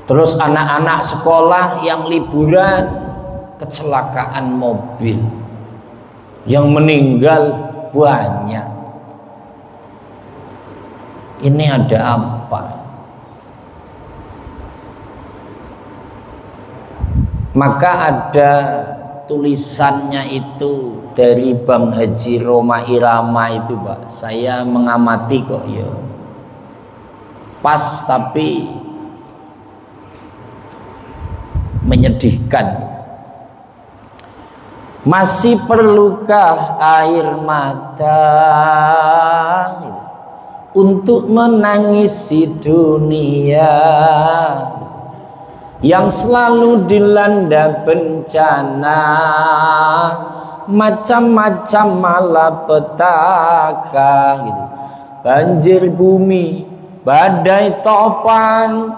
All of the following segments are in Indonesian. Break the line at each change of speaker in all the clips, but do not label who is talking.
Terus anak-anak sekolah yang liburan kecelakaan mobil, yang meninggal banyak. Ini ada apa? Maka ada tulisannya itu dari Bang Haji Roma Irama itu, Pak. Saya mengamati kok ya. Pas tapi menyedihkan. Masih perlukah air mata untuk menangisi dunia yang selalu dilanda bencana, macam-macam malapetaka gitu. Banjir bumi, badai topan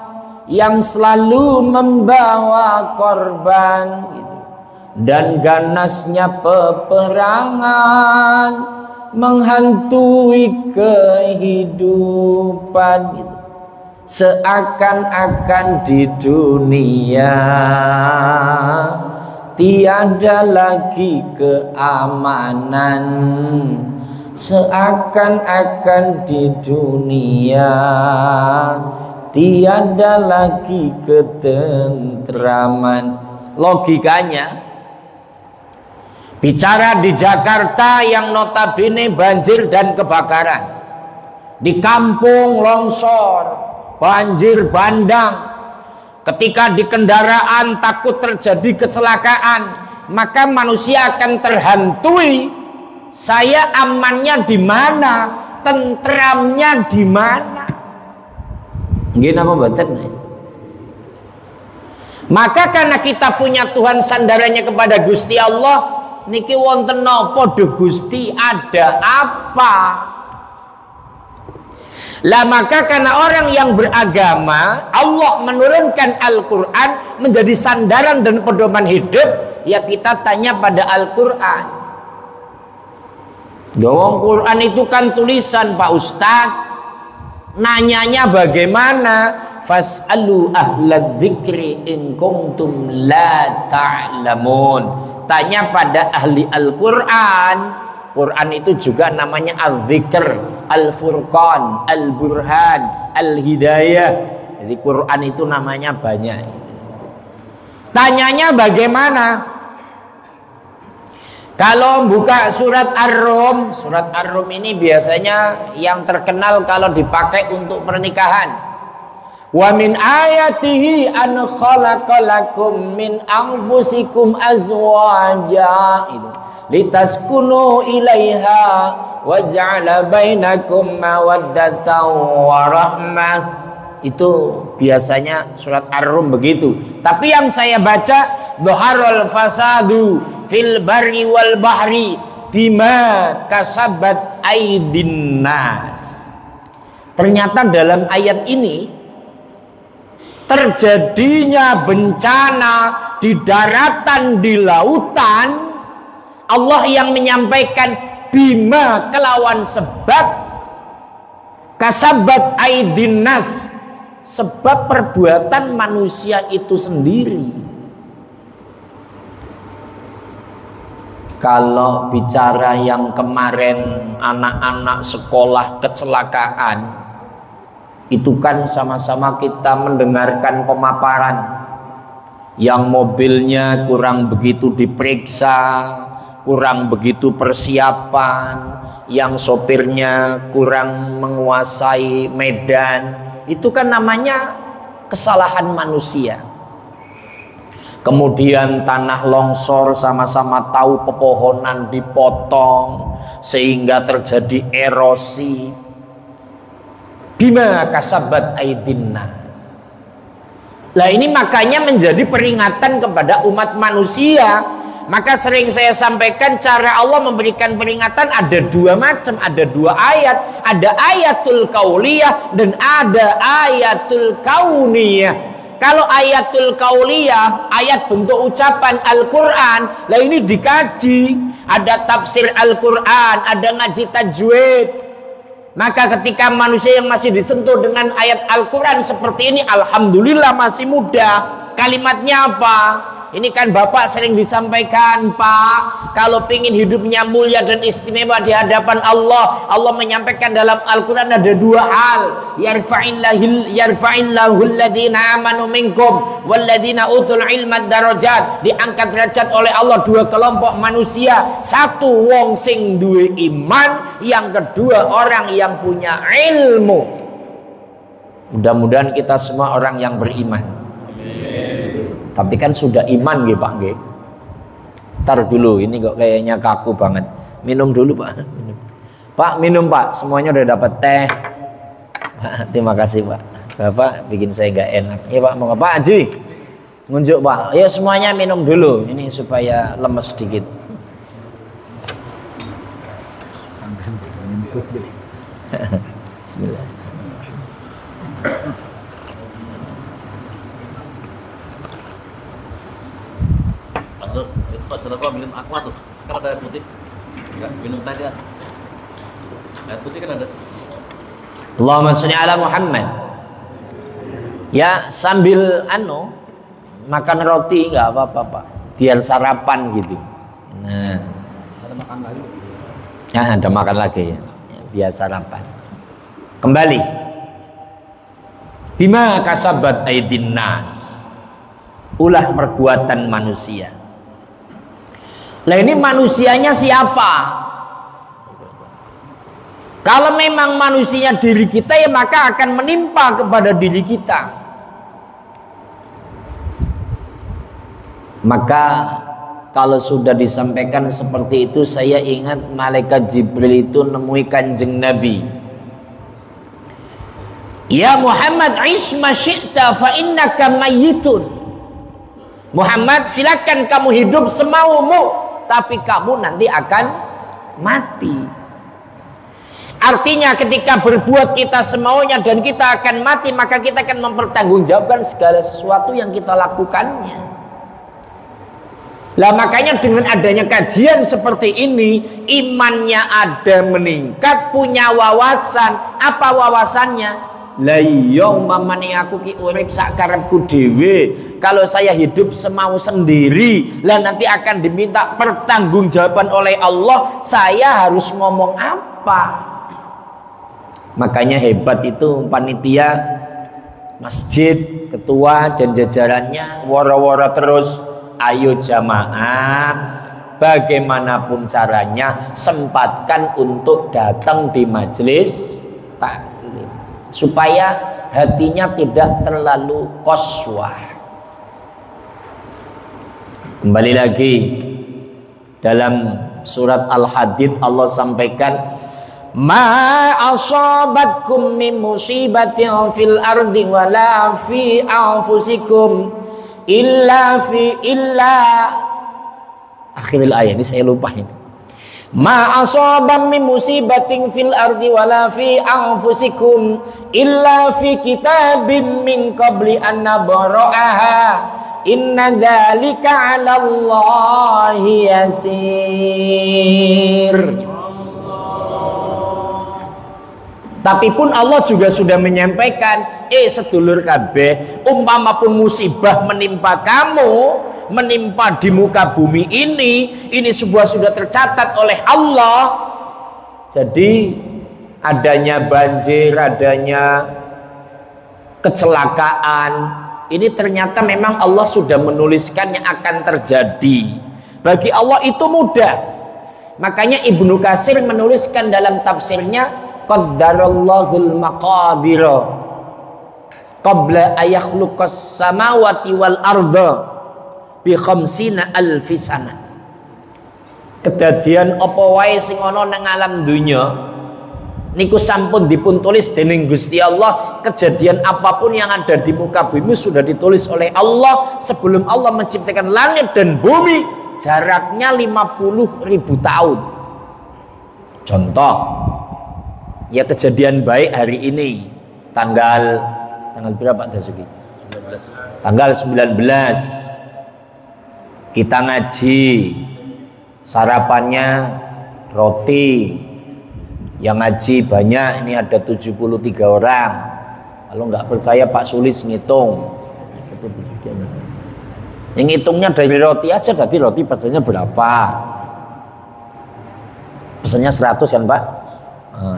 yang selalu membawa korban gitu. Dan ganasnya peperangan menghantui kehidupan gitu. Seakan-akan di dunia tiada lagi keamanan, seakan-akan di dunia tiada lagi ketentraman. Logikanya, bicara di Jakarta yang notabene banjir dan kebakaran, di kampung longsor, banjir bandang, ketika di kendaraan takut terjadi kecelakaan, maka manusia akan terhantui. Saya amannya di mana? Tentramnya di mana? Nggih napa mboten? Maka karena kita punya Tuhan sandarannya kepada Gusti Allah, niki wonten napa duh Gusti, ada apa? Lah maka karena orang yang beragama, Allah menurunkan Al-Quran menjadi sandaran dan pedoman hidup, ya kita tanya pada Al-Quran. Dawang Quran itu kan tulisan Pak Ustadz, nanyanya bagaimana? Fas'alu ahlad dzikri in kuntum la ta'lamun. Tanya pada ahli Al-Quran. Quran itu juga namanya Al-Dzikr, Al-Furqan, Al-Burhan, Al-Hidayah. Jadi Quran itu namanya banyak. Tanyanya bagaimana? Kalau buka surat Ar-Rum, surat Ar-Rum ini biasanya yang terkenal kalau dipakai untuk pernikahan. Wa min ayatihi an khalaqalakum min anfusikum azwaja, itu litaskunu ilaiha wa ja'ala bainakum mawaddatan wa rahmah. Itu biasanya surat Ar-Rum begitu. Tapi yang saya baca, dhaharul fasadu fil barri wal bahri bima kasabat aydin nas. Ternyata dalam ayat ini terjadinya bencana di daratan, di lautan, Allah yang menyampaikan bima kelawan sebab kasabat aydin nas, sebab perbuatan manusia itu sendiri. Kalau bicara yang kemarin anak-anak sekolah kecelakaan, itu kan sama-sama kita mendengarkan pemaparan yang mobilnya kurang begitu diperiksa, kurang begitu persiapan, yang sopirnya kurang menguasai medan. Itu kan namanya kesalahan manusia. Kemudian tanah longsor, sama-sama tahu pepohonan dipotong sehingga terjadi erosi. Bima kasabat aydin nas. Lah ini makanya menjadi peringatan kepada umat manusia. Maka sering saya sampaikan, cara Allah memberikan peringatan ada dua macam, ada dua ayat. Ada ayatul kauliyah dan ada ayatul kauniyah. Kalau ayatul kauliyah, ayat bentuk ucapan Al-Quran, lah ini dikaji. Ada tafsir Al-Quran, ada ngaji tajwid. Maka ketika manusia yang masih disentuh dengan ayat Al-Quran seperti ini, alhamdulillah masih muda. Kalimatnya apa? Ini kan Bapak sering disampaikan, Pak, kalau pingin hidupnya mulia dan istimewa di hadapan Allah, Allah menyampaikan dalam Al-Quran ada dua hal. Yarfa'illahu alladhina amanu minkum walladhina utul ilma darajat. Diangkat derajat oleh Allah dua kelompok manusia. Satu wong sing duwe iman, yang kedua orang yang punya ilmu. Mudah-mudahan kita semua orang yang beriman. Tapi kan sudah iman nggih Pak nggih. Tar dulu, ini kok kayaknya kaku banget. Minum dulu Pak. Minum. Pak minum Pak, semuanya udah dapat teh. Pak, terima kasih Pak. Bapak bikin saya nggak enak. Ya Pak, mau Pak Haji ngunjuk Pak. Ya semuanya minum dulu, ini supaya lemes sedikit. Bismillah.
Pak, coba minum aqua tuh, kan ada air putih. Enggak, minum teh ya. Air putih kan ada.
Allahumma sholli ala Muhammad. Ya sambil makan roti nggak apa-apa Pak, biar sarapan gitu. Nah,
Ada makan lagi.
ya ada makan lagi ya, biar sarapan. Kembali. Bima kasabat aydin nas. Ulah perbuatan manusia. Lah ini manusianya siapa? Kalau memang manusianya diri kita, ya maka akan menimpa kepada diri kita. Maka kalau sudah disampaikan seperti itu, saya ingat malaikat Jibril itu nemui Kanjeng Nabi. Ya Muhammad, ish ma syi'ta fa innaka mayyitun. Muhammad, silakan kamu hidup semaumu, tapi kamu nanti akan mati. Artinya ketika berbuat kita semaunya dan kita akan mati, maka kita akan mempertanggungjawabkan segala sesuatu yang kita lakukannya. Lah makanya dengan adanya kajian seperti ini, imannya ada meningkat, punya wawasan. Apa wawasannya? La yauma mani aku ki urip sak karepku dhewe. Kalau saya hidup semau sendiri, lah nanti akan diminta pertanggungjawaban oleh Allah, saya harus ngomong apa? Makanya hebat itu panitia masjid, ketua dan jajarannya wara-wara terus, ayo jamaah, bagaimanapun caranya sempatkan untuk datang di majelis taklim supaya hatinya tidak terlalu qaswah. Kembali lagi dalam surat Al-Hadid Allah sampaikan, ma asabatkum min musibatin fil ardi wala fi anfusikum illa akhiril ayat ini saya lupa ini. Ma asabam min musibatin fil ardi wala fi anfusikum illa fi kitabim min qabli an nabra'aha inna dzalika 'ala Allahi yasir. Tapi pun Allah juga sudah menyampaikan, sedulur kabeh, umpamapun musibah menimpa kamu, menimpa di muka bumi ini sebuah sudah tercatat oleh Allah. Jadi adanya banjir, adanya kecelakaan, ini ternyata memang Allah sudah menuliskannya akan terjadi. Bagi Allah itu mudah. Makanya Ibnu Katsir menuliskan dalam tafsirnya, qaddarallahul maqadira qabla ayakhluqas samawati wal arda bi khamsina alfi sana. Kedadian apa wae sing ana nang alam dunya niku sampun dipun tulis dening Gusti Allah. Kejadian apapun yang ada di muka bumi sudah ditulis oleh Allah sebelum Allah menciptakan langit dan bumi, jaraknya 50.000 tahun. Contoh, ya kejadian baik hari ini tanggal berapa Dasuki? 19. Tanggal 19 kita ngaji, sarapannya roti, Yang ngaji banyak, ini ada 73 orang. Kalau nggak percaya Pak Sulis ngitung. Yang ngitungnya dari roti aja, berarti roti pesannya berapa? Pesannya 100 kan Pak?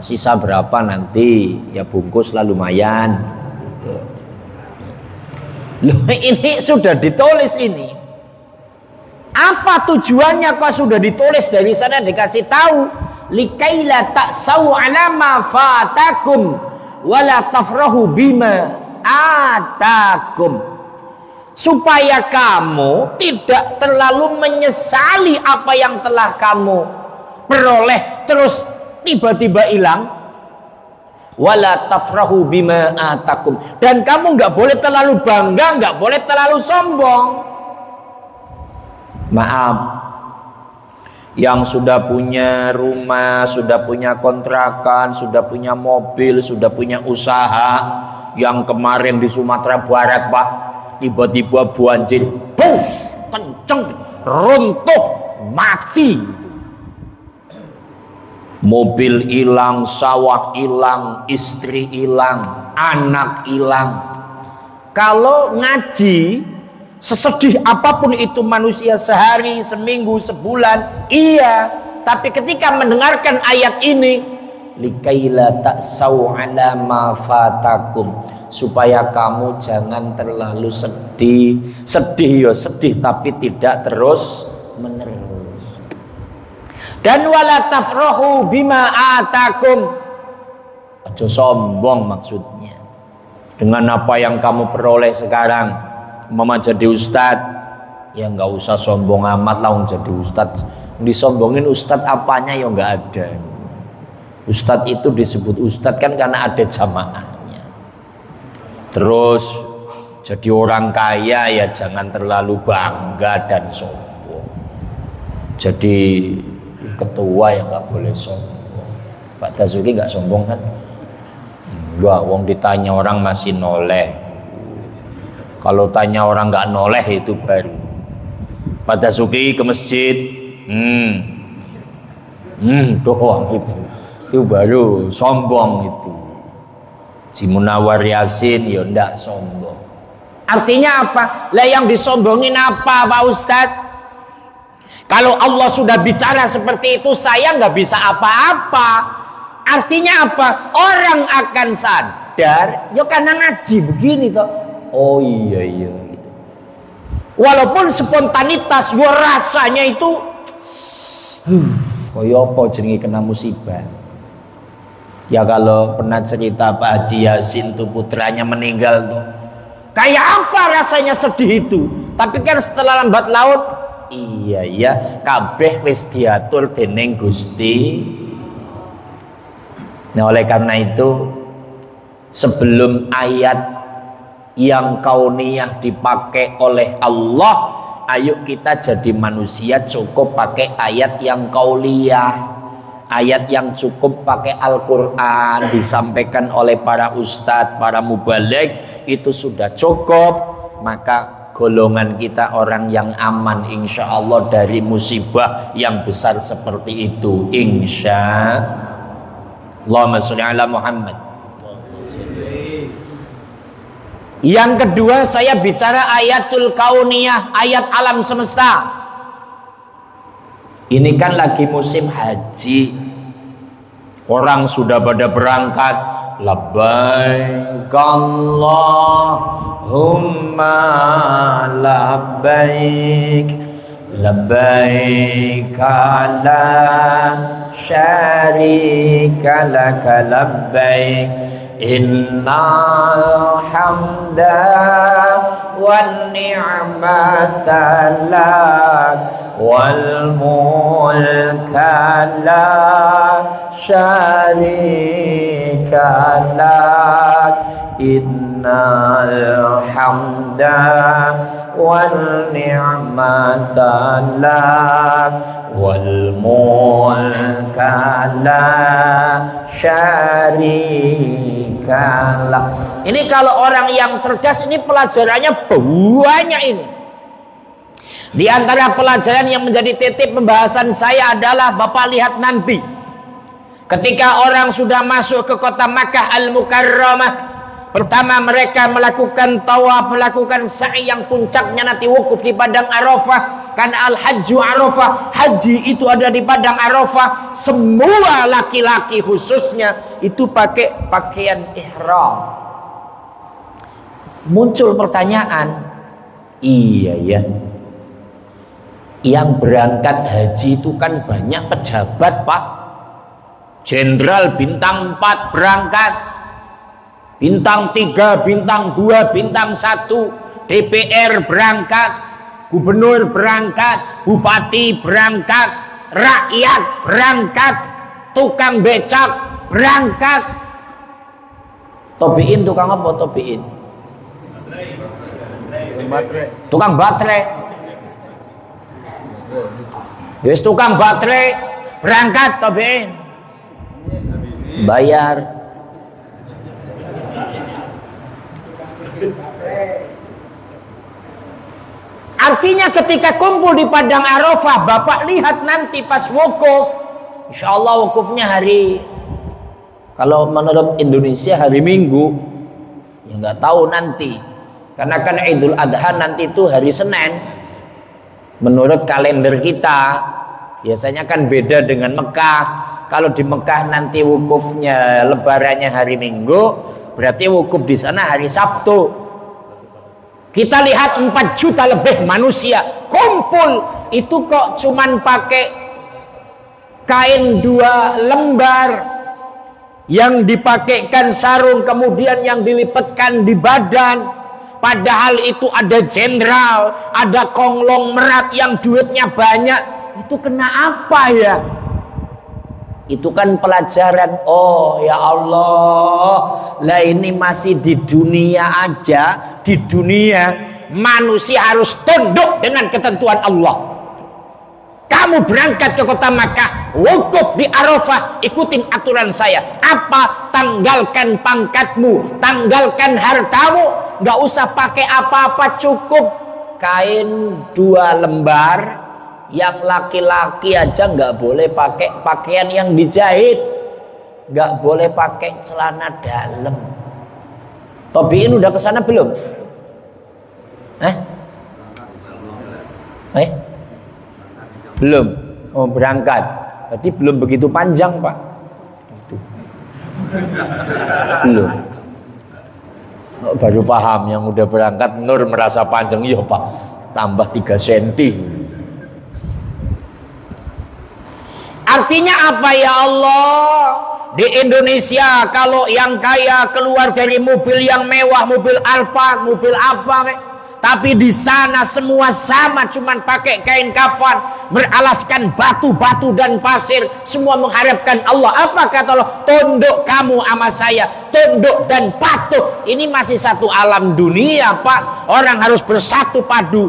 Sisa berapa nanti? Ya bungkus lah lumayan. Gitu. Loh, ini sudah ditulis ini. Apa tujuannya kok sudah ditulis dari sana dikasih tahu? Likaila ta'sau ala ma fatakum wala tafrahu bima atakum. Supaya kamu tidak terlalu menyesali apa yang telah kamu peroleh terus tiba-tiba hilang. Wala tafrahu bima atakum, dan kamu nggak boleh terlalu bangga, nggak boleh terlalu sombong. Maaf, yang sudah punya rumah, sudah punya kontrakan, sudah punya mobil, sudah punya usaha, yang kemarin di Sumatera Barat Pak, tiba-tiba banjir, bus, kenceng, runtuh, mati. Mobil hilang, sawah hilang, istri hilang, anak hilang. Kalau ngaji, sesedih apapun itu manusia sehari, seminggu, sebulan, iya. Tapi ketika mendengarkan ayat ini, likaila ta'sau ala ma fatakum, supaya kamu jangan terlalu sedih. Sedih ya sedih, tapi tidak terus menerus. Dan wala tafrahu bima atakum, aja sombong maksudnya dengan apa yang kamu peroleh sekarang. Mama jadi ustad, ya nggak usah sombong amat lah jadi ustad. Disombongin ustad apanya ya nggak ada. Ustad itu disebut ustad kan karena ada jamaahnya. Terus jadi orang kaya ya jangan terlalu bangga dan sombong. Jadi ketua ya nggak boleh sombong. Pak Dazuki nggak sombong kan? Enggak, wong ditanya orang masih noleh. Kalau tanya orang nggak noleh itu baru. Pak Dazuki ke masjid, doang itu baru sombong itu. Si Munawar Yasin ya ndak sombong. Artinya apa? Lah yang disombongin apa Pak Ustadz? Kalau Allah sudah bicara seperti itu, saya nggak bisa apa-apa. Artinya apa? Orang akan sadar, ya karena ngaji begini toh. Oh iya. Gitu. Walaupun spontanitas, ya rasanya itu, koyo apa jenenge kena musibah. Ya kalau pernah cerita Pak Haji Yasin tuh putranya meninggal tuh, kayak apa rasanya sedih itu. Tapi kan setelah lambat laun, iya kabeh wis diatur dening Gusti. Nah oleh karena itu sebelum ayat yang kauniyah dipakai oleh Allah, ayo kita jadi manusia cukup pakai ayat yang kauliyah. Ayat yang cukup pakai Al-Quran disampaikan oleh para ustadz, para mubaligh, itu sudah cukup. Maka golongan kita orang yang aman insya Allah dari musibah yang besar seperti itu, insya Allahumma sholli ala Muhammad. Yang kedua saya bicara ayatul kauniyah, ayat alam semesta. Ini kan lagi musim haji, orang sudah pada berangkat. Labbaik Allahumma labbaik, labbaik la syarika laka labbaik, innal hamda wan ni'mata lak wal mulka la syarika lak, innal hamda wal ni'mata lak wal mulka la syarika lak. Ini kalau orang yang cerdas, ini pelajarannya banyak ini. Di antara pelajaran yang menjadi titik pembahasan saya adalah Bapak lihat nanti, Ketika orang sudah masuk ke kota Makkah Al-Mukarramah, pertama mereka melakukan tawaf, melakukan sa'i yang puncaknya nanti wukuf di padang Arafah. Karena al-hajju Arafah, haji itu ada di padang Arafah. Semua laki-laki khususnya itu pakai pakaian ihram. Muncul pertanyaan, iya ya, yang berangkat haji itu kan banyak pejabat Pak. Jenderal bintang 4 berangkat, bintang 3, bintang 2, bintang 1, DPR berangkat, gubernur berangkat, bupati berangkat, rakyat berangkat, tukang becak berangkat. Tobiin tukang apa tobiin? Tukang baterai. Yes, tukang baterai berangkat tobiin. Bayar. Artinya ketika kumpul di padang Arafah, Bapak lihat nanti pas wukuf, insya Allah wukufnya hari, kalau menurut Indonesia hari Minggu, ya nggak tahu nanti, karena kan Idul Adha nanti itu hari Senin. Menurut kalender kita, biasanya kan beda dengan Mekah. Kalau di Mekah nanti wukufnya lebarannya hari Minggu, berarti wukuf di sana hari Sabtu. Kita lihat 4 juta lebih manusia kumpul, itu kok cuman pakai kain 2 lembar yang dipakaikan sarung, kemudian yang dilipatkan di badan. Padahal itu ada jenderal, ada konglomerat yang duitnya banyak. Itu kena apa ya? Itu kan pelajaran. Oh ya Allah, lah ini masih di dunia aja. Di dunia manusia harus tunduk dengan ketentuan Allah. Kamu berangkat ke kota Makkah, wukuf di Arafah, ikutin aturan saya. Apa? Tanggalkan pangkatmu, tanggalkan hartamu, nggak usah pakai apa-apa, cukup kain 2 lembar. Yang laki-laki aja nggak boleh pakai pakaian yang dijahit, nggak boleh pakai celana dalam. Tobiin udah kesana belum? Belum. Oh berangkat. Berarti belum begitu panjang Pak. Belum. Oh, baru paham yang udah berangkat. Nur merasa panjang, iya Pak. Tambah 3 cm. Artinya apa ya Allah? Di Indonesia kalau yang kaya keluar dari mobil yang mewah, mobil Alphard, mobil apa, tapi di sana semua sama, cuman pakai kain kafan, beralaskan batu-batu dan pasir, semua mengharapkan Allah. Apa kata Allah? Tunduk kamu sama saya, tunduk dan patuh. Ini masih satu alam dunia Pak. Orang harus bersatu padu,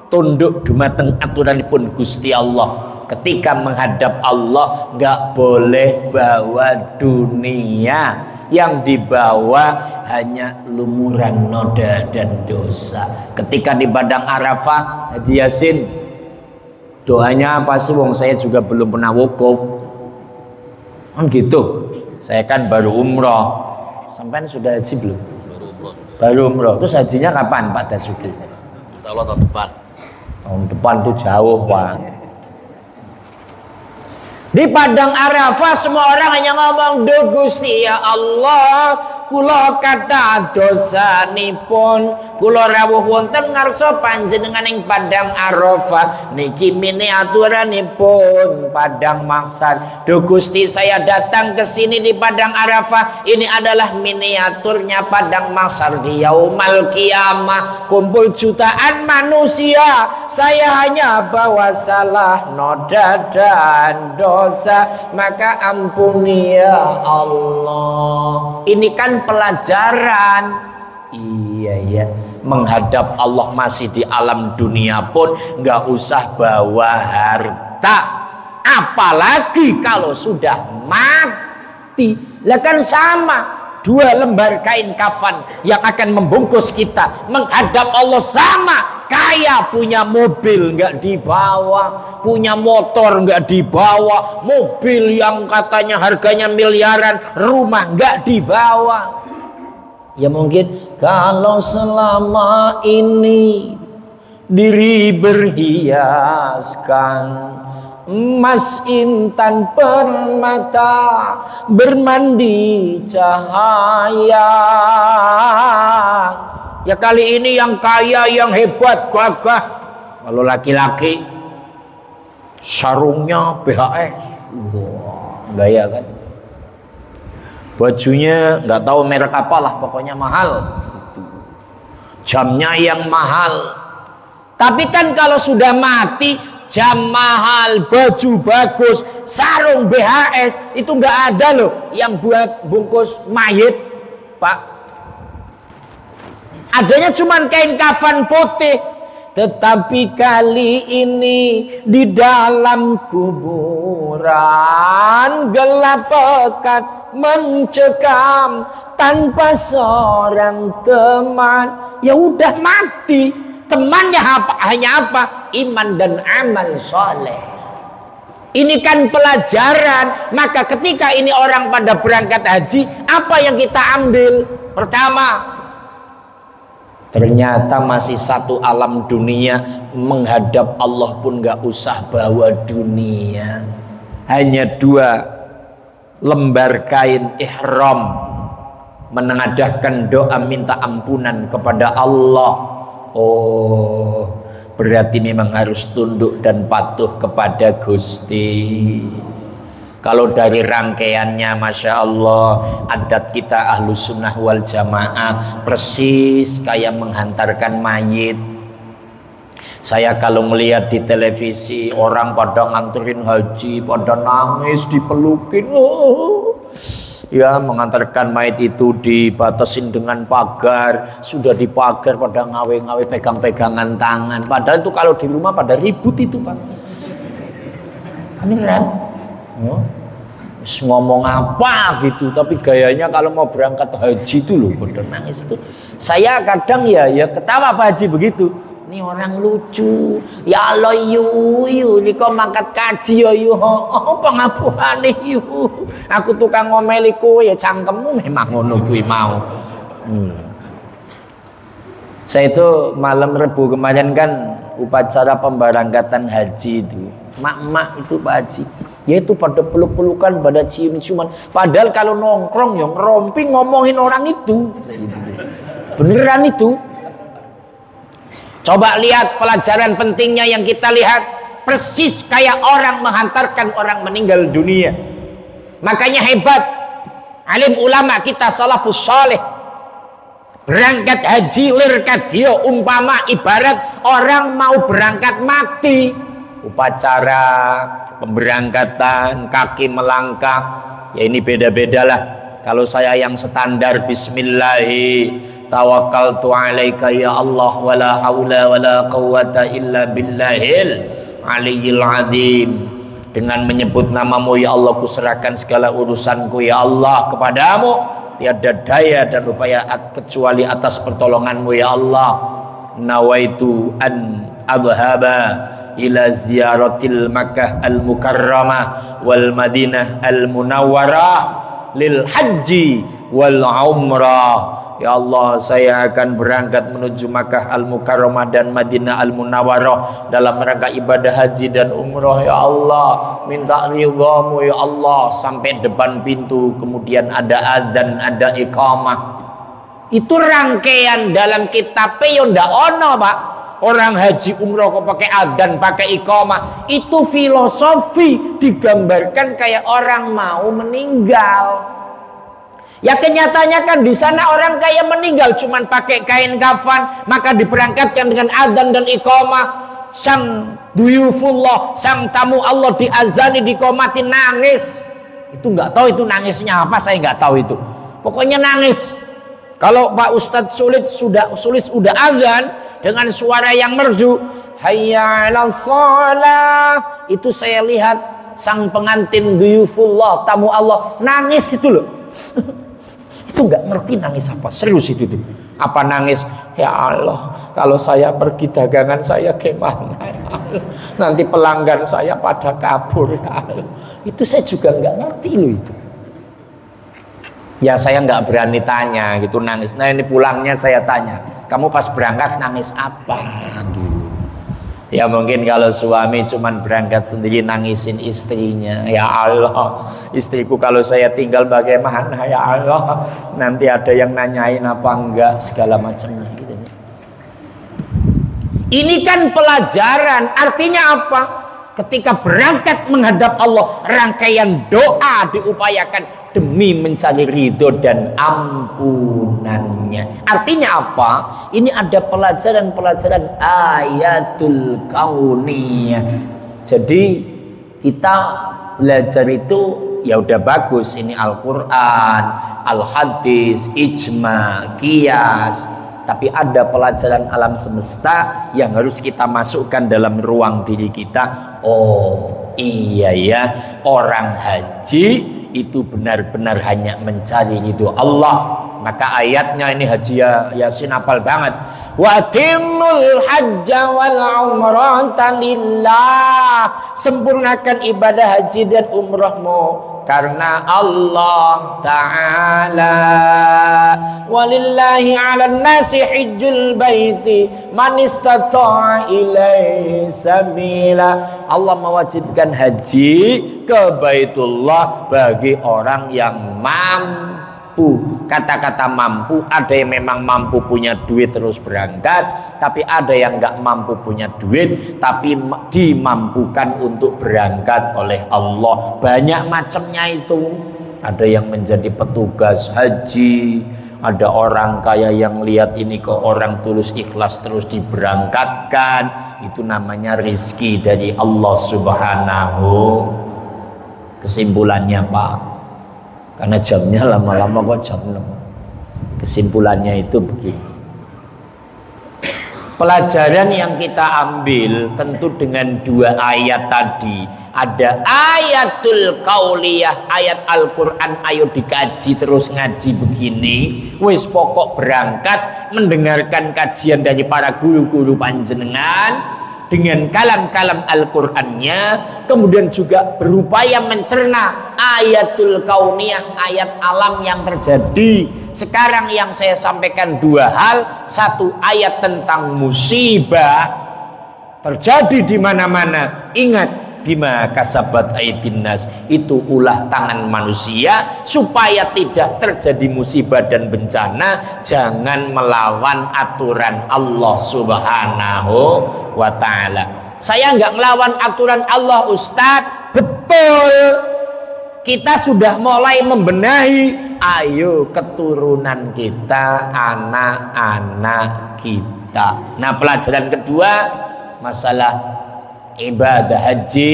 tunduk dumateng aturanipun Gusti Allah. Ketika menghadap Allah nggak boleh bawa dunia, yang dibawa hanya lumuran noda dan dosa. Ketika di padang Arafah, Haji Yasin doanya apa sih? Wong saya juga belum pernah wukuf. Kan gitu. Saya kan baru umroh. Sampai sudah haji belum? Baru umroh. Terus hajinya kapan Pak Dasuki?
Insya Allah tahun depan.
Tahun depan tuh jauh Pak. Di padang Arafah semua orang hanya ngomong, "Duh Gusti ya Allah, kula kata dosanipun, kula rawuh wonten ngarsa panjenengan ing padang Arafah niki miniaturanipun padang mahsyar. Duh Gusti, saya datang ke sini di padang Arafah, ini adalah miniaturnya padang mahsyar di yaumal kiamah, kumpul jutaan manusia. Saya hanya bawa salah noda dan dosa, maka ampuni ya Allah." Ini kan pelajaran. Iya ya, menghadap Allah masih di alam dunia pun nggak usah bawa harta, apalagi kalau sudah mati. Lah kan sama, 2 lembar kain kafan yang akan membungkus kita menghadap Allah sama. kaya punya mobil nggak dibawa, punya motor nggak dibawa, mobil yang katanya harganya miliaran, rumah nggak dibawa. Ya mungkin kalau selama ini diri berhiaskan emas intan permata bermandi cahaya. Ya kali ini yang kaya, yang hebat, gagah. Kalau laki-laki sarungnya BHS, wah, gaya kan. Bajunya nggak tahu merek apalah, pokoknya mahal. Jamnya yang mahal. Tapi kan kalau sudah mati, jam mahal, baju bagus, sarung BHS, itu nggak ada loh yang buat bungkus mayit, Pak. Adanya cuman kain kafan putih. Tetapi kali ini di dalam kuburan gelap pekat mencekam tanpa seorang teman. Ya udah mati. Temannya hanya apa? Iman dan amal soleh. Ini kan pelajaran. Maka ketika ini orang pada berangkat haji, apa yang kita ambil? Pertama, ternyata masih satu alam dunia, menghadap Allah pun gak usah bawa dunia. Hanya 2 lembar kain ihram, menengadahkan doa minta ampunan kepada Allah. Oh, berarti memang harus tunduk dan patuh kepada Gusti. Kalau dari rangkaiannya, Masya Allah, adat kita ahlu sunnah wal jamaah persis kayak menghantarkan mayit. Saya kalau melihat di televisi orang pada nganterin haji, pada nangis, dipelukin, ya mengantarkan mayit itu dibatasin dengan pagar, sudah dipagar pada ngawe-ngawe pegang-pegangan tangan. Padahal itu kalau di rumah pada ribut itu, Pak. Beneran? Ngomong apa gitu, tapi gayanya kalau mau berangkat haji itu loh pada nangis tuh. Saya kadang ya ketawa Pak Haji begitu. Ini orang lucu. Ya Allah yu ini kok mangkat kaji ya yu. Oh pengapuhan yu. Aku tukang ngomeli kowe ya cangkemmu memang ngono kuwi mau. Saya itu malam Rebu kemarin kan upacara pemberangkatan haji itu. Mak-mak itu Pak Haji, yaitu pada peluk-pelukan, pada cium-ciuman. Padahal kalau nongkrong yang ngerompi ngomongin orang itu. Beneran itu. Coba lihat pelajaran pentingnya yang kita lihat. Persis kayak orang menghantarkan orang meninggal dunia. Makanya hebat alim ulama kita salafus saleh. Berangkat haji lirkat dia umpama ibarat orang mau berangkat mati. Upacara pemberangkatan, kaki melangkah, ya ini beda-beda lah. Kalau saya yang standar bismillahi tawakkaltu alaika ya Allah wala haula wala quwata illa billahil aliyil azim. Dengan menyebut namamu ya Allah, kuserahkan segala urusanku ya Allah kepadamu, tiada daya dan upaya kecuali atas pertolonganmu ya Allah. Nawaitu an adhaba ila ziyaratil Makkah al-Mukarramah wal Madinah al-Munawwarah lil haji wal umrah. Ya Allah, saya akan berangkat menuju Makkah al-Mukarramah dan Madinah al-Munawwarah dalam rangka ibadah haji dan umrah. Ya Allah, minta ridhamu ya Allah. Sampai depan pintu kemudian ada adzan, ada iqamah. Itu rangkaian dalam kitab yo ndak ono, Pak. Orang haji umroh kok pakai adzan, pakai iqamah. Itu filosofi, digambarkan kayak orang mau meninggal. Ya kenyataannya kan di sana orang kayak meninggal cuman pakai kain kafan, maka diberangkatkan dengan adzan dan iqamah. Sang duyufullah, sang tamu Allah diazani, diqomatin, nangis. Itu nggak tahu itu nangisnya apa, saya nggak tahu itu. Pokoknya nangis. Kalau Pak Ustadz Sulis udah adzan dengan suara yang merdu, hayya 'alas shalah, itu saya lihat sang pengantin duyufullah, tamu Allah, nangis itu loh. Itu nggak ngerti nangis apa, serius itu tuh. Apa nangis? Ya Allah, kalau saya pergi dagangan saya gimana ya Allah? Nanti pelanggan saya pada kabur ya Allah. Itu saya juga nggak ngerti loh itu. Ya saya nggak berani tanya gitu, nangis. Nah ini pulangnya saya tanya, kamu pas berangkat nangis apa? Aduh. Ya mungkin kalau suami cuman berangkat sendiri nangisin istrinya. Ya Allah, istriku kalau saya tinggal bagaimana ya Allah? Nanti ada yang nanyain apa enggak segala macamnya gitu. Ini kan pelajaran. Artinya apa? Ketika berangkat menghadap Allah, rangkaian doa diupayakan demi mencari ridho dan ampunannya. Artinya apa? Ini ada pelajaran-pelajaran ayatul kauniyah. Jadi kita belajar itu ya udah bagus. Ini Al-Quran, Al-Hadis, Ijma, Qiyas. Tapi ada pelajaran alam semesta yang harus kita masukkan dalam ruang diri kita. Oh iya ya, orang haji itu benar-benar hanya mencari ridho Allah. Maka ayatnya ini Haji Yasin hafal banget. Wa timul hajja wal umrata lillah. Sempurnakan ibadah haji dan umrahmu karena Allah Ta'ala. Walillahi 'alan nasi hijjul baiti man istata'a ilaihi sabila. Allah mewajibkan haji ke Baitullah bagi orang yang mampu. Kata-kata mampu, ada yang memang mampu punya duit terus berangkat, tapi ada yang nggak mampu punya duit tapi dimampukan untuk berangkat oleh Allah. Banyak macamnya itu. Ada yang menjadi petugas haji, ada orang kaya yang lihat ini kok orang tulus ikhlas terus diberangkatkan. Itu namanya rizki dari Allah Subhanahu. Kesimpulannya Pak, karena jamnya lama-lama kok jam 6. Kesimpulannya itu begini. Pelajaran yang kita ambil tentu dengan dua ayat tadi. Ada ayatul kauliyah, ayat Al-Quran, ayo dikaji terus ngaji begini. Wis pokok berangkat mendengarkan kajian dari para guru-guru panjenengan dengan kalam-kalam Al-Qur'annya, kemudian juga berupaya mencerna ayatul kauniyah, ayat alam yang terjadi. Sekarang yang saya sampaikan dua hal. Satu, ayat tentang musibah terjadi di mana-mana. Ingat, bima kasabat aydin nas, itu ulah tangan manusia. Supaya tidak terjadi musibah dan bencana, jangan melawan aturan Allah Subhanahu wa ta'ala. Saya nggak ngelawan aturan Allah Ustadz, betul. Kita sudah mulai membenahi. Ayo keturunan kita, anak-anak kita. Nah, pelajaran kedua, masalah ibadah haji,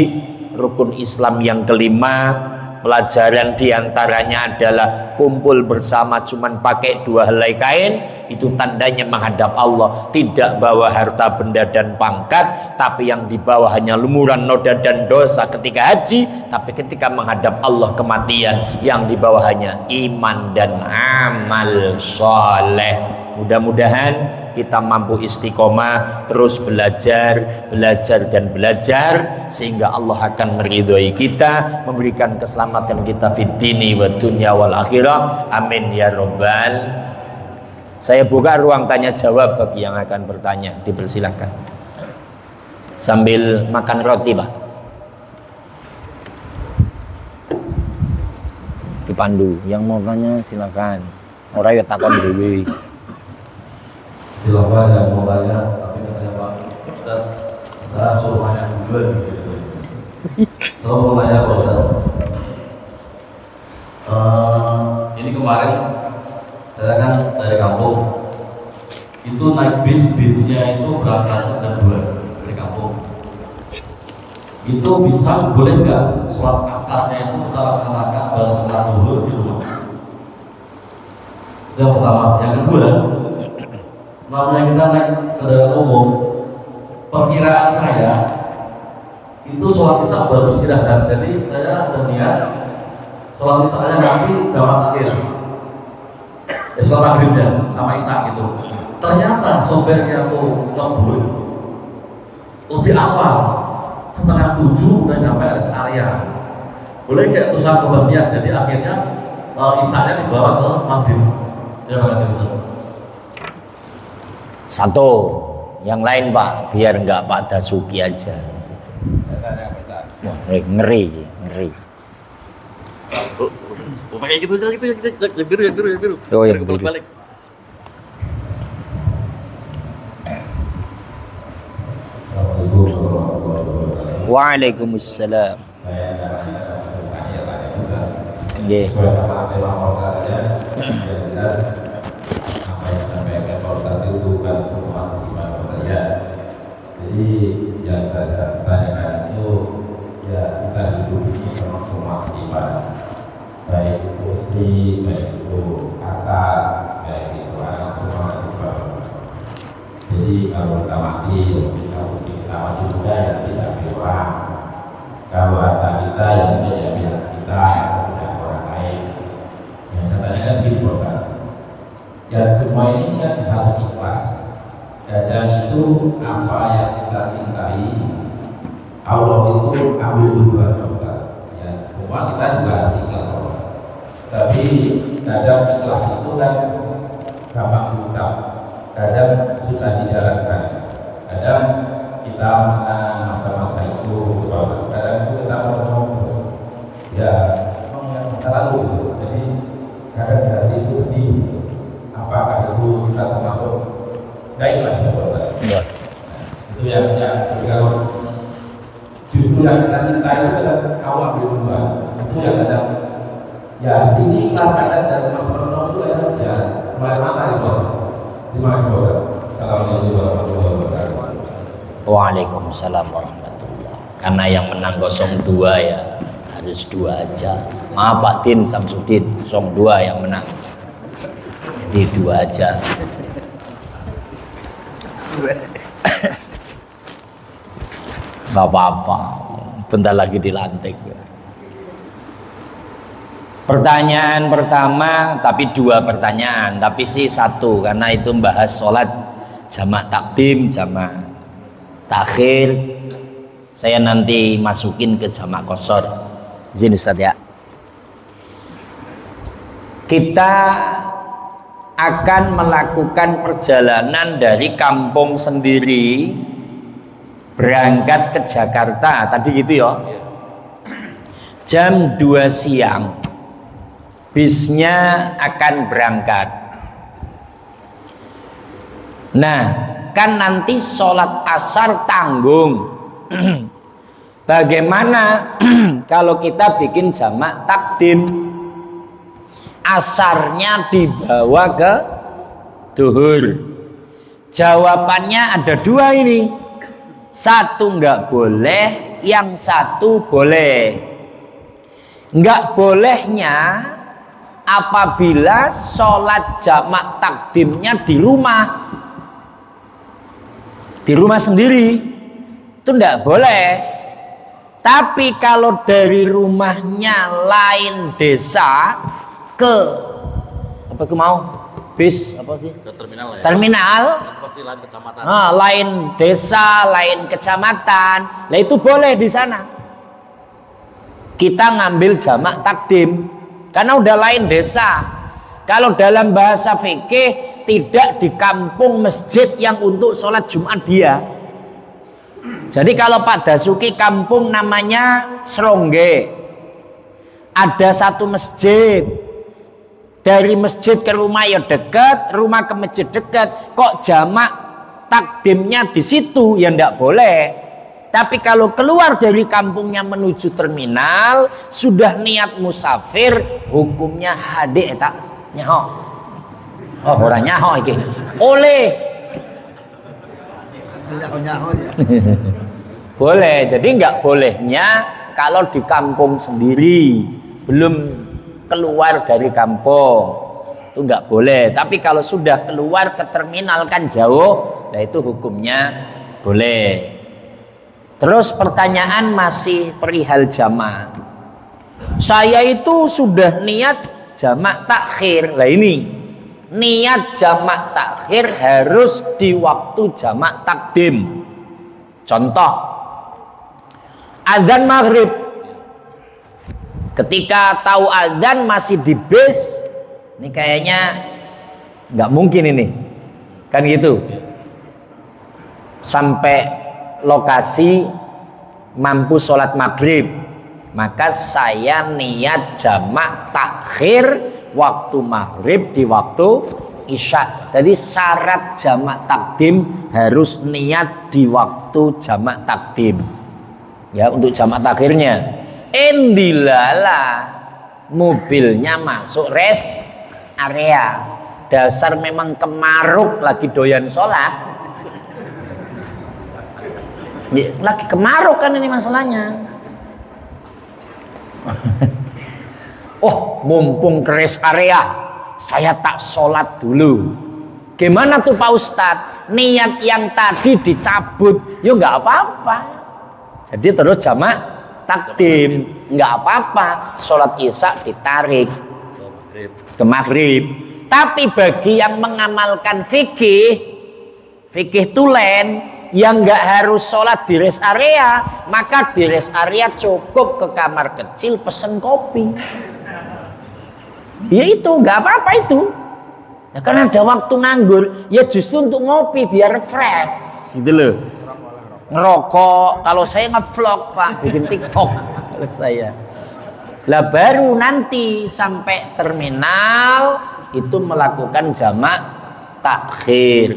rukun Islam yang kelima. Pelajaran diantaranya adalah kumpul bersama cuman pakai dua helai kain. Itu tandanya menghadap Allah. Tidak bawa harta benda dan pangkat, tapi yang dibawa hanya lumuran noda dan dosa ketika haji. Tapi ketika menghadap Allah kematian, yang dibawa hanya iman dan amal soleh. Mudah-mudahan kita mampu istiqomah, terus belajar, dan belajar, sehingga Allah akan meridhoi kita, memberikan keselamatan kita fid dini wa dunya wal akhirah. Amin ya robbal. Saya buka ruang tanya jawab bagi yang akan bertanya, dipersilahkan. Sambil makan roti, Pak. Dipandu, yang mau tanya silakan. Orang ya takon dewe.
Silakan yang mau tanya, tapi katanya Pak Ustaz, saya suruh tanya dulu gitu. Saya mau tanya Pak Ustaz. Ini kemarin saya kan dari kampung, itu naik bisnya itu berangkat jam 2 dari kampung. Itu bisa boleh nggak sholat asarnya itu kita laksanakan bareng sholat zuhur di rumah? Yang pertama. Yang kedua, namanya kita naik kendaraan umum, perkiraan saya itu sholat isya baru istirahat. Jadi saya ada niat sholat isyanya nanti jam akhir. setelah maghrib dan sama Isya gitu. Ternyata sopirnya tuh ngebut lebih awal, setengah 7 udah sampai rest area. Boleh kayak usaha kebagian, jadi akhirnya Isya-nya dibawa ke maghrib. Terima kasih.
Satu, yang lain Pak, biar nggak Pak Dasuki aja. Wah, ngeri.
Oh, pakai gitu yang biru.
Oh, yang biru.
Balik.
Waalaikumsalam. Nggih.
Jadi yang saya tanyakan itu ya kita hidup ini memang semua iman, baik itu istri, baik itu kakak, baik itu anak, semua iman. Jadi kalau kita mati, kita mati juga yang tidak bilang. Kalau harta kita yang tidak bilang kita tidak orang lain. Yang saya tanyakan gitu Pak. Ya semua ini kan harus ikhlas. Dan itu apa yang kita cintai, Allah itu ambil duluan Ustaz. Ya, semua kita juga harus ikhlas Allah. Tapi kadang ikhlas itu kan gampang diucap, kadang susah dijalankan. Kadang kita masa-masa itu, kadang itu kita ngomong, ya memang yang masa lalu itu. Jadi kadang hati itu sedih. Apakah itu kita termasuk baiklah ya. Itu yang kalau justru yang kita cinta itu adalah awal duluan. Itu yang ada. Ya ini kelas ada dari Mas Rono itu ya mulai mana itu? Terima kasih. Assalamualaikum warahmatullahi wabarakatuh.
Waalaikumsalam warahmatullahi. Karena yang menang 02 ya harus 2 aja. Maaf Pak Din Samsudin, 02 yang menang. Jadi 2 aja. Gak apa-apa, bentar lagi dilantik. Pertanyaan pertama, tapi 2 pertanyaan, tapi sih 1 karena itu membahas sholat jamak takdim, jamak takhir. Saya nanti masukin ke jamak qashar. Izin Ustaz ya. Kita akan melakukan perjalanan dari kampung sendiri berangkat ke Jakarta tadi gitu ya. Jam 2 siang bisnya akan berangkat. Nah, kan nanti sholat asar tanggung. Bagaimana kalau kita bikin jamak takdim? Asarnya dibawa ke duhur. Jawabannya ada 2 ini. 1 nggak boleh, yang 1 boleh. Nggak bolehnya apabila sholat jamak takdimnya di rumah sendiri, itu nggak boleh. Tapi kalau dari rumahnya lain desa ke apa itu mau bis apa sih
Ke terminal ya.
terminal
Seperti lain kecamatan.
lain desa lain kecamatan, nah itu boleh di sana kita ngambil jamak takdim karena udah lain desa. Kalau dalam bahasa fikih tidak di kampung masjid yang untuk sholat Jumat dia. Jadi kalau Pak Dasuki kampung namanya Srongge, ada 1 masjid. Dari masjid ke rumah ya dekat, rumah ke masjid dekat. Kok jamak takdimnya di situ ya ndak boleh. Tapi kalau keluar dari kampungnya menuju terminal, sudah niat musafir, hukumnya hade tak nyaho. Oh, ora nyaho iki. Oleh. Boleh. Jadi nggak bolehnya kalau di kampung sendiri, belum keluar dari kampung itu nggak boleh. Tapi kalau sudah keluar ke terminal kan jauh, nah itu hukumnya boleh. Terus pertanyaan masih perihal jamak. Saya itu sudah niat jamak takhir. Lah ini niat jamak takhir harus di waktu jamak takdim. Contoh, adzan maghrib. Ketika tahu adzan masih di bis, ini kayaknya nggak mungkin ini, kan gitu. Sampai lokasi mampu sholat maghrib, maka saya niat jamak takhir waktu maghrib di waktu isya. Jadi syarat jamak takdim harus niat di waktu jamak takdim. Ya, untuk jamak takhirnya. Endilala mobilnya masuk rest area. Dasar memang kemaruk lagi doyan sholat. Lagi kemaruk kan ini masalahnya. Oh, mumpung ke rest area, saya tak sholat dulu. Gimana tuh Pak Ustadz? Niat yang tadi dicabut, ya nggak apa-apa. Jadi terus jamak takdim, nggak apa-apa. Sholat isya ditarik ke maghrib. Tapi bagi yang mengamalkan fikih tulen, yang nggak harus sholat di rest area, maka di rest area cukup ke kamar kecil pesen kopi. Ya itu nggak apa-apa itu. Ya, karena ada waktu nganggur, ya justru untuk ngopi biar fresh, gitu loh. Ngerokok, kalau saya nge-vlog Pak, bikin TikTok kalau saya. Lah baru nanti sampai terminal itu melakukan jamak takhir.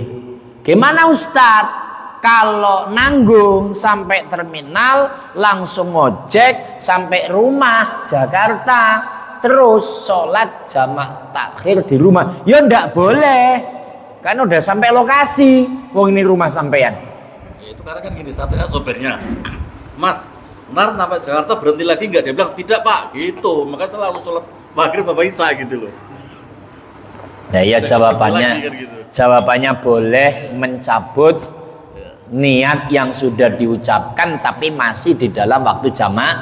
Gimana Ustadz? Kalau nanggung sampai terminal langsung ngojek sampai rumah Jakarta, terus sholat jamak takhir di rumah, ya ndak boleh, kan udah sampai lokasi. Wong ini rumah sampean.
Ya, itu karena kan gini, satunya sopirnya, Mas, benar sampai Jakarta berhenti lagi nggak? Dia bilang tidak Pak, gitu. Makanya selalu sholat maghrib Bapak Isa gitu loh.
Nah ya jawabannya, kan gitu. Jawabannya boleh mencabut niat yang sudah diucapkan tapi masih di dalam waktu jamak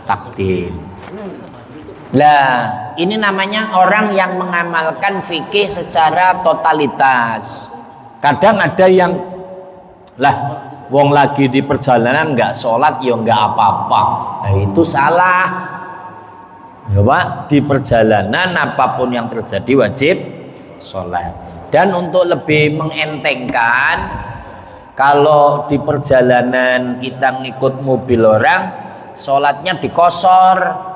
takdim. Lah, ini namanya orang yang mengamalkan fikih secara totalitas. Kadang ada yang lah, wong lagi di perjalanan nggak sholat, ya nggak apa-apa. Nah, itu salah. Ya Pak, di perjalanan apapun yang terjadi wajib sholat. Dan untuk lebih mengentengkan, kalau di perjalanan kita ngikut mobil orang, sholatnya dikosor.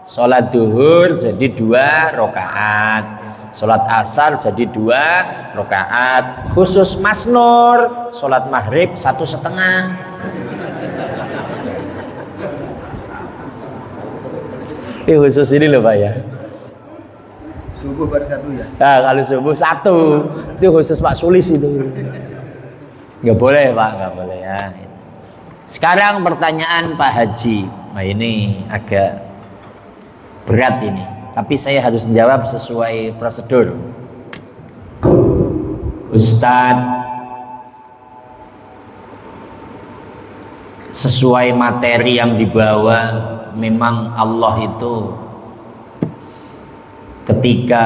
Sholat duhur jadi 2 rakaat, sholat asar jadi 2 rakaat. Khusus Mas Nur, sholat maghrib 1,5. Khusus ini loh Pak ya.
Subuh baru 1 ya?
Nah, kalau subuh 1 itu khusus Pak Sulis itu. Nggak boleh Pak, nggak boleh ya. Sekarang pertanyaan Pak Haji. Nah ini agak berat ini, tapi saya harus menjawab sesuai prosedur. Ustadz, sesuai materi yang dibawa, memang Allah itu ketika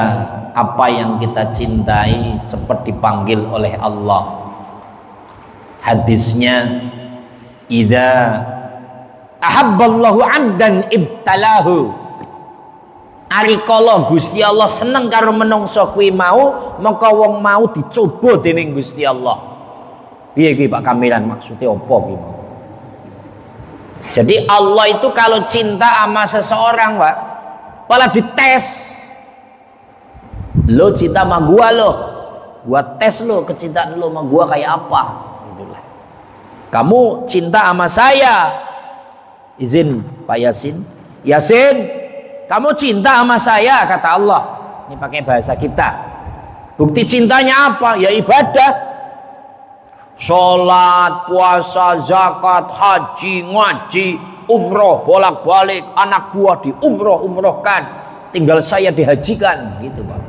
apa yang kita cintai cepat dipanggil oleh Allah. Hadisnya, idza ahabballahu 'abdan ibtalahu. Arikala Gusti Allah seneng karo menungso kuwi mau, maka wong mau dicoba dening Gusti Allah. Piye iki Pak Kamilan, maksudnya apa iki? Jadi Allah itu kalau cinta sama seseorang, Pak, malah dites. Lo cinta sama gua lo, gua tes lo kecintaan lo sama gua kayak apa. Itulah. Kamu cinta sama saya, izin Pak Yasin, Yasin, kamu cinta sama saya, kata Allah. Ini pakai bahasa kita. Bukti cintanya apa? Ya ibadah. Sholat, puasa, zakat, haji, ngaji, umroh, bolak-balik, anak buah di umrohkan, tinggal saya dihajikan, gitu Pak.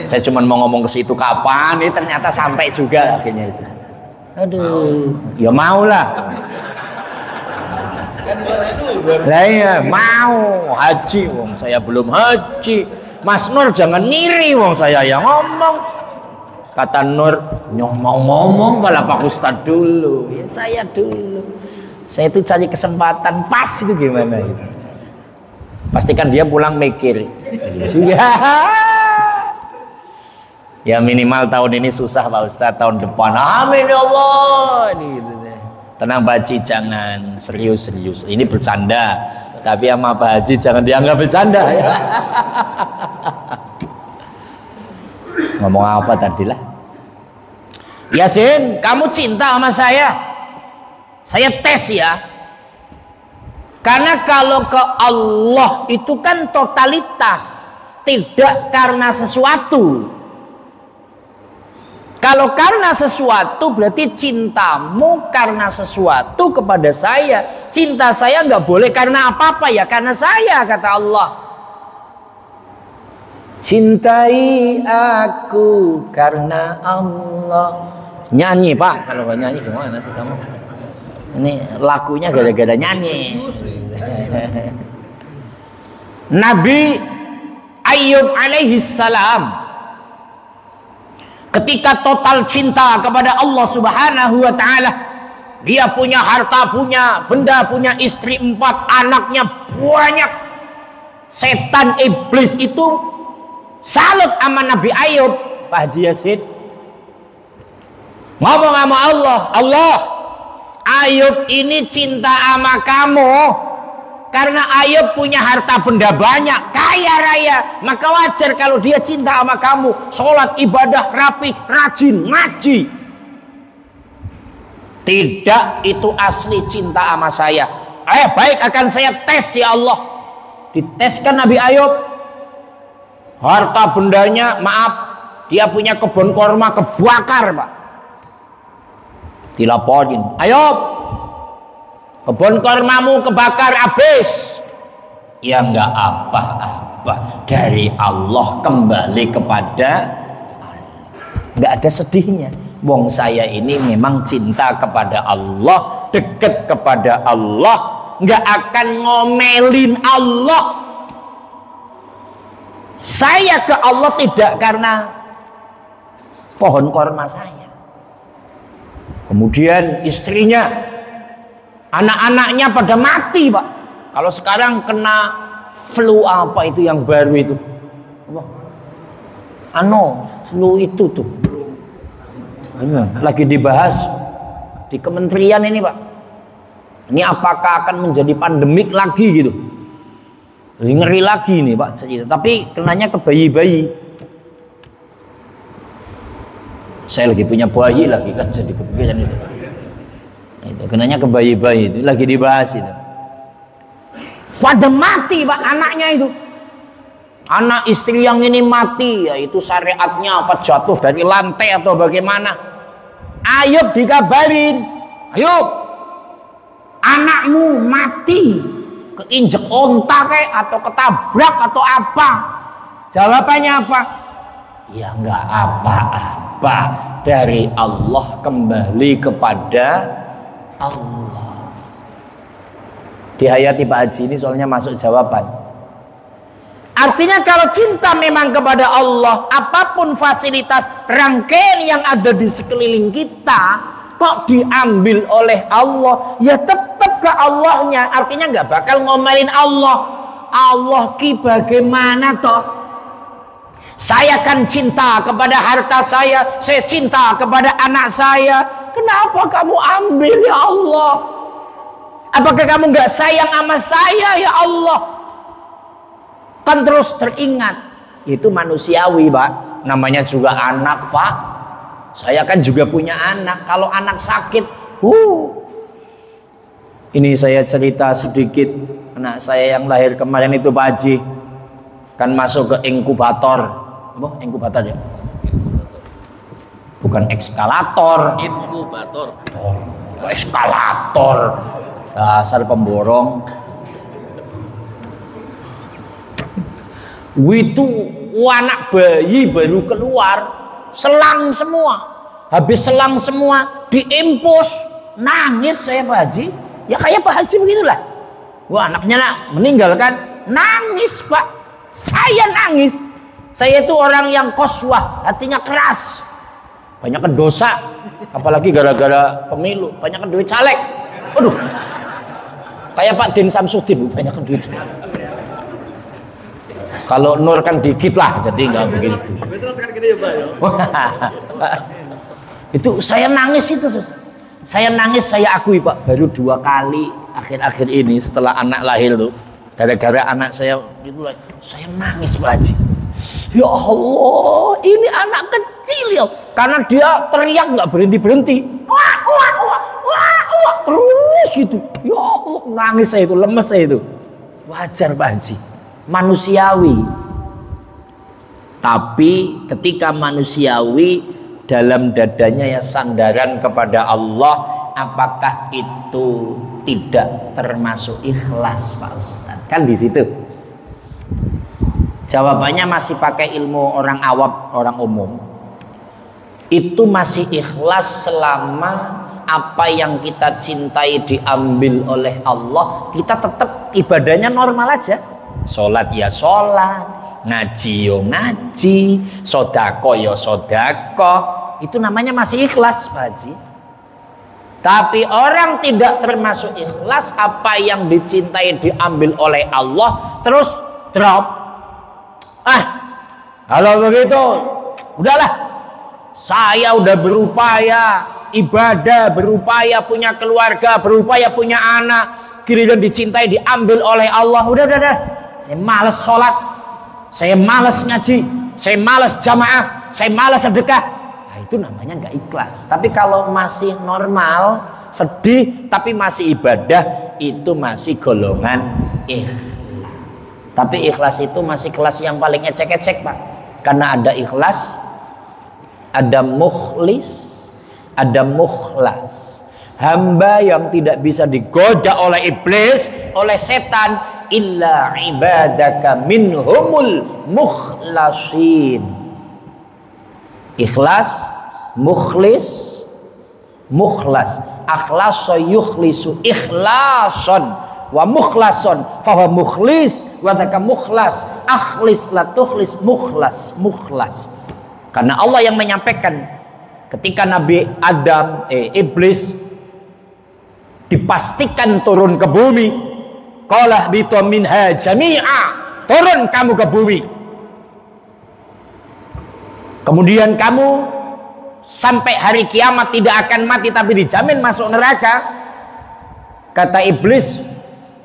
Saya cuma mau ngomong ke situ kapan, ini ternyata sampai juga akhirnya itu. Aduh, ya mau lah. Lah iya, mau haji, wong saya belum haji. Mas Nur jangan ngiri, wong saya yang ngomong. Kata Nur, nyong mau ngomong malah Pak Ustadz dulu. Ya saya dulu. Saya itu cari kesempatan pas itu gimana gitu. Pastikan dia pulang mikir. Ya minimal tahun ini susah Pak Ustadz, tahun depan amin ya Allah. Gitu deh. Tenang Pak Haji, jangan serius-serius. Ini bercanda. Tapi sama Pak Haji jangan dianggap bercanda ya. Ngomong apa tadi lah? Yasin, kamu cinta sama saya? Saya tes ya. Karena kalau ke Allah itu kan totalitas, tidak karena sesuatu. Kalau karena sesuatu berarti cintamu karena sesuatu kepada saya. Cinta saya nggak boleh karena apa-apa ya, karena saya, kata Allah. Cintai aku karena Allah. Nyanyi Pak, kalau nggak nyanyi gimana sih kamu? Ini lagunya gara-gara nyanyi. Nabi Ayub alaihi salam ketika total cinta kepada Allah Subhanahu wa taala, dia punya harta, punya benda, punya istri 4, anaknya banyak. Setan iblis itu salut sama Nabi Ayub. Pak Haji Yasin ngomong sama Allah, Allah, Ayub ini cinta sama kamu karena Ayub punya harta benda banyak, kaya raya, maka wajar kalau dia cinta sama kamu. Sholat, ibadah, rapi, rajin, ngaji. Tidak, itu asli cinta sama saya. Baik, akan saya tes ya Allah. Diteskan Nabi Ayub. Harta bendanya, maaf, dia punya kebun korma kebakar Pak. Dilaporin, Ayub, kebun kormamu kebakar habis. Ya enggak apa-apa, dari Allah kembali kepada Allah. Enggak ada sedihnya. Wong saya ini memang cinta kepada Allah, dekat kepada Allah, enggak akan ngomelin Allah. Saya ke Allah tidak karena pohon korma saya. Kemudian istrinya, anak-anaknya pada mati Pak. Kalau sekarang kena flu apa itu yang baru itu? Apa? Flu itu tuh. Lagi dibahas di kementerian ini Pak. Ini apakah akan menjadi pandemik lagi gitu? Ngeri lagi nih Pak cerita. Tapi kenanya ke bayi-bayi. Saya lagi punya bayi lagi kan, jadi kepikiran itu. Itu kenanya ke bayi-bayi itu lagi dibahas itu. Pada mati Pak anaknya itu. Anak istri yang ini mati, ya itu syariatnya apa, jatuh dari lantai atau bagaimana? Ayub dikabarin, Ayub, anakmu mati, keinjek onta kayak atau ketabrak atau apa? Jawabannya apa? Ya enggak apa-apa, dari Allah kembali kepada Allah. Dihayati Pak Haji ini soalnya masuk jawaban. Artinya kalau cinta memang kepada Allah, apapun fasilitas rangkaian yang ada di sekeliling kita kok diambil oleh Allah, ya tetap ke Allahnya. Artinya nggak bakal ngomelin Allah. Allah ki bagaimana toh? Saya kan cinta kepada harta saya cinta kepada anak saya. Kenapa kamu ambil ya Allah? Apakah kamu nggak sayang sama saya ya Allah? Kan terus teringat, itu manusiawi Pak, namanya juga anak Pak. Saya kan juga punya anak. Kalau anak sakit, ini saya cerita sedikit. Anak saya yang lahir kemarin itu Pak Haji, kan masuk ke inkubator. Apa? Inkubator ya? Bukan ekskalator.
Inkubator.
Eskalator. Dasar pemborong. Itu anak bayi baru keluar, selang semua. Habis selang semua, diimpus, nangis saya Pak Haji. Ya kayak Pak Haji begitulah. Wah, anaknya meninggal kan, nangis Pak. Saya nangis. Saya itu orang yang qaswah, hatinya keras. Banyak dosa, apalagi gara-gara pemilu, banyak duit caleg. Aduh. Kayak Pak Din Samsudin, banyak duit caleg. Kalau Nur kan dikit lah, jadi nggak begitu. Itu saya nangis itu, saya nangis, saya akui Pak, baru 2 kali akhir-akhir ini setelah anak lahir tuh, gara-gara anak saya itu, saya nangis Pak Haji. Ya Allah, ini anak kecil ya, karena dia teriak nggak berhenti, wah, terus gitu. Ya Allah, nangis saya itu, lemes saya itu. Wajar Pak Haji, manusiawi. Tapi ketika manusiawi, dalam dadanya ya sandaran kepada Allah, apakah itu tidak termasuk ikhlas Pak Ustadz? Kan di situ. Jawabannya masih pakai ilmu orang awam, orang umum. Itu masih ikhlas selama apa yang kita cintai diambil oleh Allah, kita tetap ibadahnya normal aja. Sholat ya sholat, ngaji yo ngaji, sodako yo sodako. Itu namanya masih ikhlas Pak Haji. Tapi orang tidak termasuk ikhlas, apa yang dicintai diambil oleh Allah terus drop. Kalau begitu udahlah, saya udah berupaya ibadah, berupaya punya keluarga, berupaya punya anak, giliran dicintai diambil oleh Allah, udah, saya malas sholat, saya malas ngaji, saya malas jamaah, saya malas sedekah. Nah, itu namanya nggak ikhlas. Tapi kalau masih normal, sedih tapi masih ibadah, itu masih golongan ikhlas. Tapi ikhlas itu masih kelas yang paling ecek-ecek Pak, karena ada ikhlas, ada mukhlis, ada mukhlas. Hamba yang tidak bisa digoda oleh iblis, oleh setan, illa ibadaka minhumul mukhlasin. Ikhlas, mukhlis, mukhlas. Akhlasa yukhlisu ikhlason wa mukhlason fahuwa mukhlis wa dzaka mukhlas. Akhlis la tukhlis, mukhlas, mukhlas. Karena Allah yang menyampaikan ketika Nabi Adam, iblis dipastikan turun ke bumi, qala bitu minha jami'a, turun kamu ke bumi, kemudian kamu sampai hari kiamat tidak akan mati tapi dijamin masuk neraka. Kata iblis,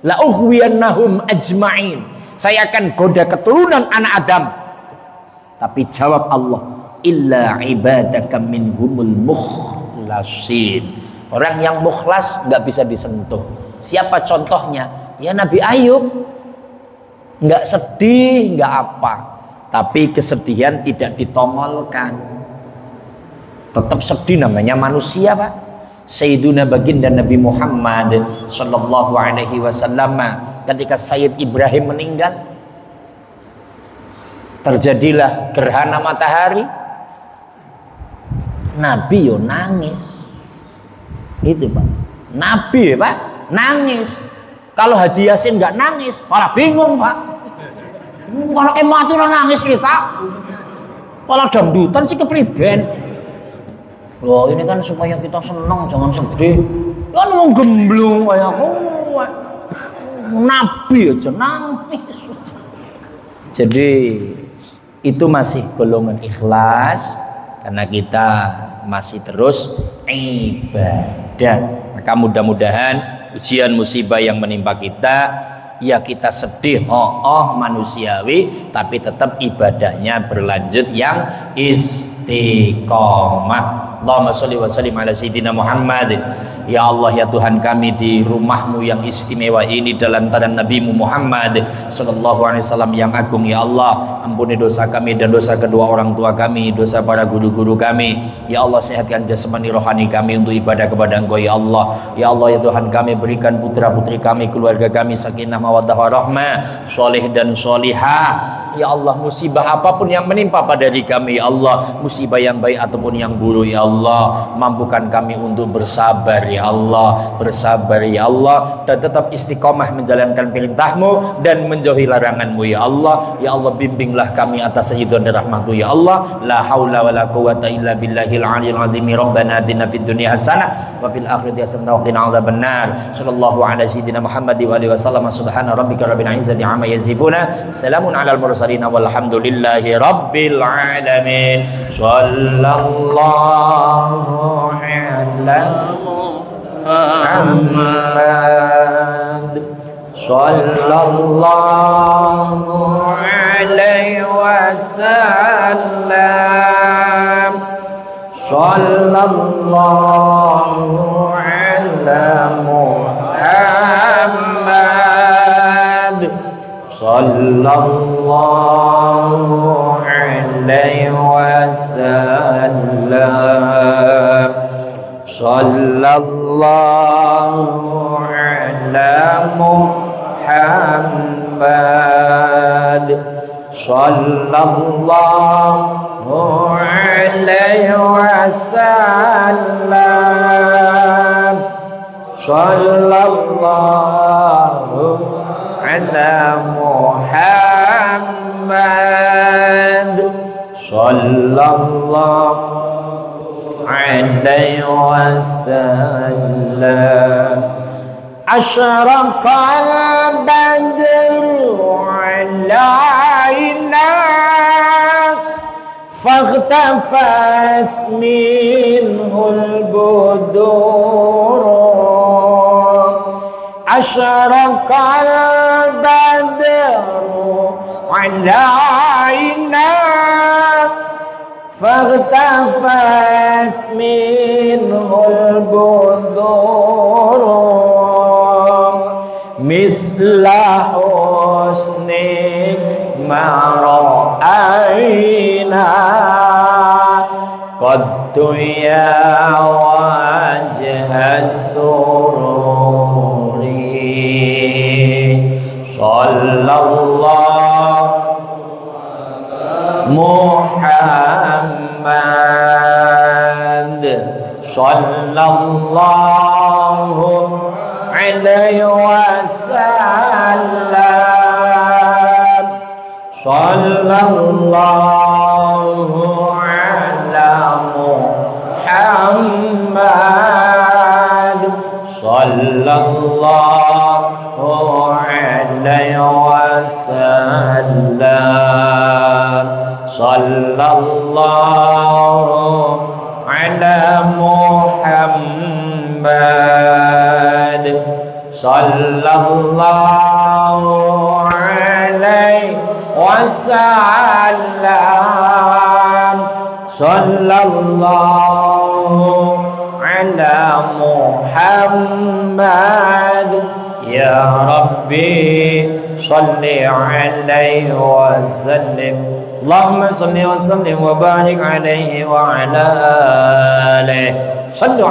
la ughwiyannahum ajma'in, saya akan goda keturunan anak Adam. Tapi jawab Allah, illa ibadaka minhumul mukhlasin. Orang yang mukhlas nggak bisa disentuh. Siapa contohnya? Ya Nabi Ayub. Nggak sedih, nggak apa, tapi kesedihan tidak ditongolkan. Tetap sedih, namanya manusia Pak. Sayyiduna baginda Nabi Muhammad sallallahu alaihi wasallam, ketika Sayyid Ibrahim meninggal, terjadilah gerhana matahari. Nabi yo nangis. Itu Pak. Nabi Pak nangis. Kalau Haji Yasin nggak nangis, malah bingung Pak. Kalau emak itu nangis kita, kalau dangdutan sih kepriben. Loh ini kan supaya kita senang, jangan sedih. Kan mau gemblung kayak kowe. Nabi aja nangis. Jadi itu masih golongan ikhlas, karena kita masih terus ibadah. Maka mudah-mudahan ujian musibah yang menimpa kita, ya kita sedih, manusiawi, tapi tetap ibadahnya berlanjut yang istiqomah. Allahumma sholli wa sallim ala sayyidina Muhammad. Ya Allah, ya Tuhan kami, di rumahmu yang istimewa ini dalam tangan Nabimu Muhammad sallallahu alaihi wasallam yang agung, ya Allah, ampuni dosa kami dan dosa kedua orang tua kami, dosa para guru-guru kami. Ya Allah, sehatkan jasmani rohani kami untuk ibadah kepada Engkau, ya Allah. Ya Allah, ya Tuhan kami, berikan putra-putri kami, keluarga kami sakinah mawaddah warahmah, soleh dan solihah. Ya Allah, musibah apapun yang menimpa pada diri kami, ya Allah, musibah yang baik ataupun yang buruk, ya Allah, mampukan kami untuk bersabar, ya Allah, bersabar, ya Allah, dan tetap istiqomah menjalankan perintah-Mu dan menjauhi larangan-Mu, ya Allah. Ya Allah, bimbinglah kami atas ridho dan rahmat-Mu, ya Allah. La haula wala quwwata illa billahil aliyil azim. Rabbana atina fid dunya hasanah wa fil akhirati hasanah wa qina adzabannar. Sallallahu ala sayyidina Muhammad wa alihi wasallam. Subhana rabbika rabbil izzati amma yasifuna. Salamun alal mursalin walhamdulillahi rabbil alamin. Sallallahu ala Muhammad sallallahu alaihi wasallam. Sallallahu ala Muhammad sallallahu alaihi wasallam. Sallallahu ala Muhammad sallallahu alaihi wasallam. Sallallahu ala Muhammad sallallahu alaihi wasallam. Asyraqal badru alaina faghtafatz minhul budur. Asyraqal badru alaina faghtafatz minhul budur. Misla husnik ma ra'ayna qaddu ya wajha sururi. Sallallahu Muhammad sallallahu alaihi wasallam. Sallallahu ala Muhammad sallallahu alaihi wasallam. Sallallahu ala Muhammad sallallahu alaihi wasallam. Sallallahu ala Muhammad. Ya Rabbi salli alaihi wa sallim. Allahumma salli wa sallim wa barik alaihi wa ala alihi. Sallu